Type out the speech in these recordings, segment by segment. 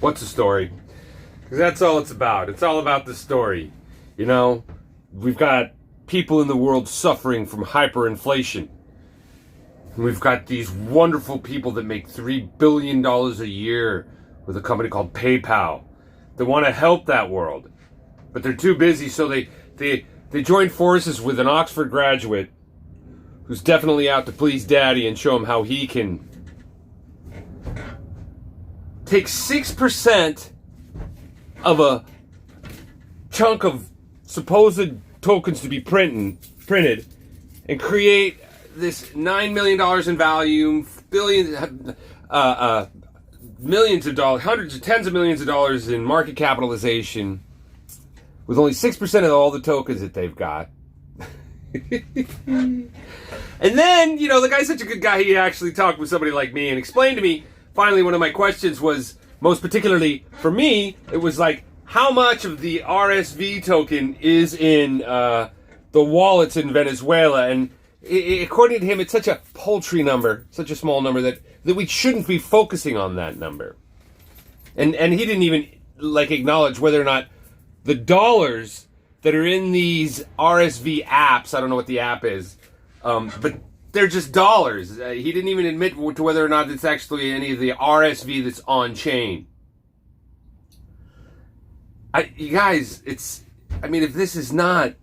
What's the story? Because that's all it's about. It's all about the story. You know, we've got people in the world suffering from hyperinflation. We've got these wonderful people that make $3 billion a year with a company called PayPal that want to help that world. But they're too busy, so they join forces with an Oxford graduate who's definitely out to please daddy and show him how he can take 6% of a chunk of supposed tokens to be printed and create this $9 million in value, millions of dollars, hundreds of tens of millions of dollars in market capitalization with only 6% of all the tokens that they've got. And then, you know, the guy's such a good guy, he actually talked with somebody like me and explained to me, finally, one of my questions was, most particularly for me, it was like, how much of the RSV token is in the wallets in Venezuela? And according to him, it's such a paltry number, such a small number that we shouldn't be focusing on that number. And he didn't even like acknowledge whether or not the dollars that are in these RSV apps, I don't know what the app is, but they're just dollars. He didn't even admit to whether or not it's actually any of the RSV that's on chain. You guys, if this is not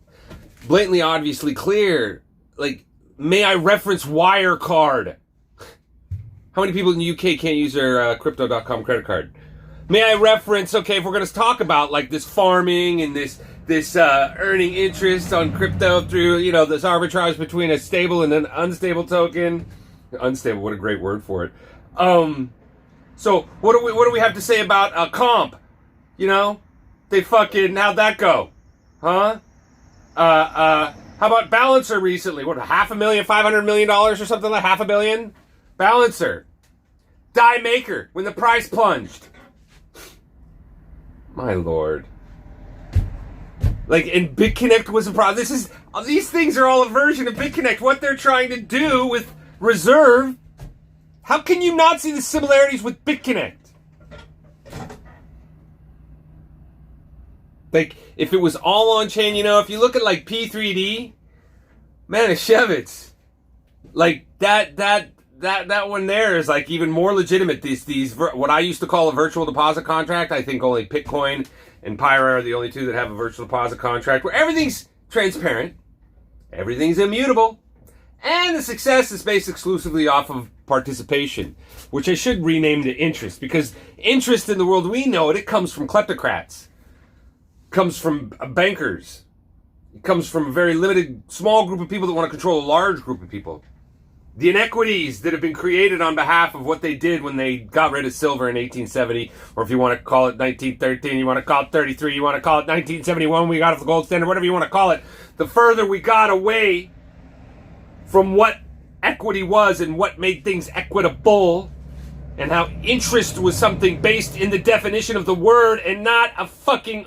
blatantly obviously clear, like, may I reference Wirecard? How many people in the UK can't use their Crypto.com credit card? May I reference, okay, if we're going to talk about, like, this farming and this earning interest on crypto through, you know, this arbitrage between a stable and an unstable token. Unstable, what a great word for it. So what do we have to say about comp? You know, they fucking, how'd that go? Huh? How about Balancer recently? What, $500,000, $500 million or something like $500 million? Balancer. Die Maker, when the price plunged. My lord. Like, and BitConnect was a problem. These things are all a version of BitConnect. What they're trying to do with Reserve. How can you not see the similarities with BitConnect? Like, if it was all on chain, you know, if you look at like P3D, Manischewitz, like that one there is like even more legitimate. These what I used to call a virtual deposit contract. I think only PITcoin and Pyra are the only two that have a virtual deposit contract where everything's transparent, everything's immutable, and the success is based exclusively off of participation, which I should rename to interest, because interest in the world we know it comes from kleptocrats, comes from bankers, it comes from a very limited, small group of people that want to control a large group of people. The inequities that have been created on behalf of what they did when they got rid of silver in 1870, or if you want to call it 1913, you want to call it 33, you want to call it 1971, we got off the gold standard, whatever you want to call it. The further we got away from what equity was and what made things equitable, and how interest was something based in the definition of the word and not a fucking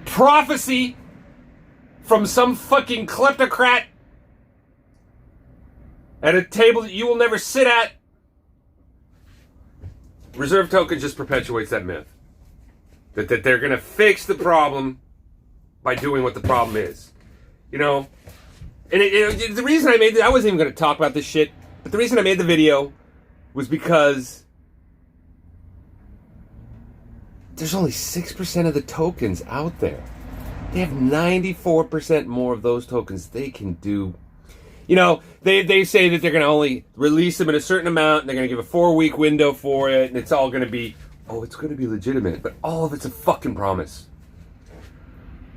prophecy from some fucking kleptocrat at a table that you will never sit at. Reserve token just perpetuates that myth. That they're going to fix the problem by doing what the problem is. You know? And the reason I made I wasn't even going to talk about this shit, but the reason I made the video was because there's only 6% of the tokens out there. They have 94% more of those tokens they can do. You know, they say that they're going to only release them in a certain amount, and they're going to give a 4-week window for it, and it's all going to be, it's going to be legitimate. But all of it's a fucking promise.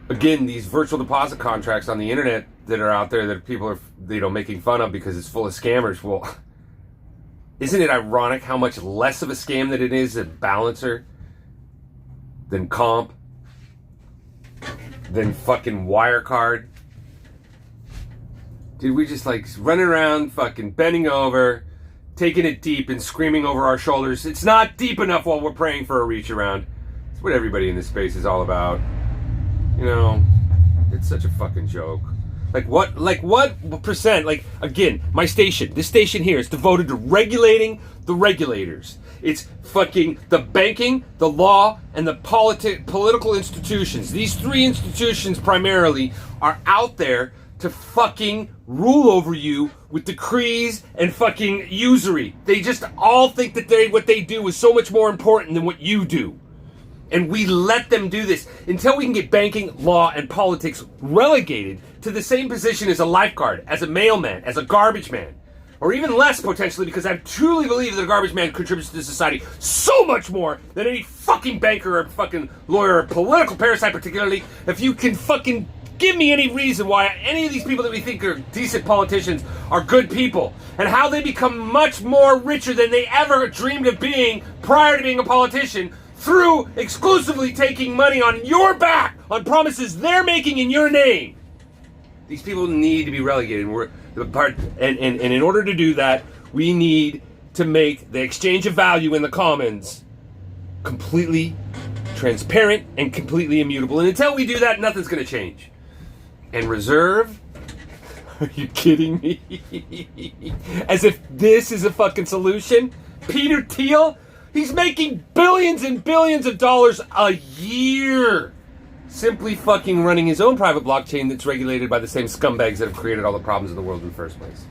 Again, these virtual deposit contracts on the internet that are out there that people are, you know, making fun of because it's full of scammers. Well, isn't it ironic how much less of a scam that it is at Balancer than Comp, than fucking Wirecard? Dude, we just like running around, fucking bending over, taking it deep and screaming over our shoulders. It's not deep enough while we're praying for a reach around. It's what everybody in this space is all about. You know, it's such a fucking joke. Like what percent, like, again, this station here is devoted to regulating the regulators. It's fucking the banking, the law, and the political institutions. These three institutions primarily are out there to fucking rule over you with decrees and fucking usury. They just all think that what they do is so much more important than what you do. And we let them do this until we can get banking, law, and politics relegated to the same position as a lifeguard, as a mailman, as a garbage man. Or even less, potentially, because I truly believe that a garbage man contributes to society so much more than any fucking banker or fucking lawyer or political parasite, particularly. If you can fucking give me any reason why any of these people that we think are decent politicians are good people, and how they become much more richer than they ever dreamed of being prior to being a politician, through exclusively taking money on your back on promises they're making in your name. These people need to be relegated. And in order to do that, we need to make the exchange of value in the commons completely transparent and completely immutable. And until we do that, nothing's going to change. And reserve? Are you kidding me? As if this is a fucking solution? Peter Thiel? He's making billions and billions of dollars a year simply fucking running his own private blockchain that's regulated by the same scumbags that have created all the problems in the world in the first place.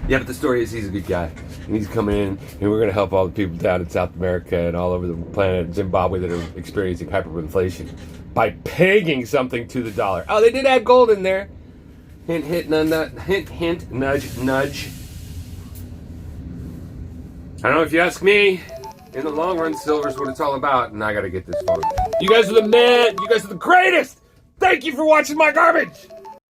Yeah, but the story is he's a good guy. And he's coming in, and we're going to help all the people down in South America and all over the planet, Zimbabwe, that are experiencing hyperinflation by pegging something to the dollar. Oh, they did add gold in there. Hint, hint, hint, nudge, nudge. I don't know, if you ask me, in the long run, silver's what it's all about, and I gotta get this phone. You guys are the man! You guys are the greatest! Thank you for watching my garbage!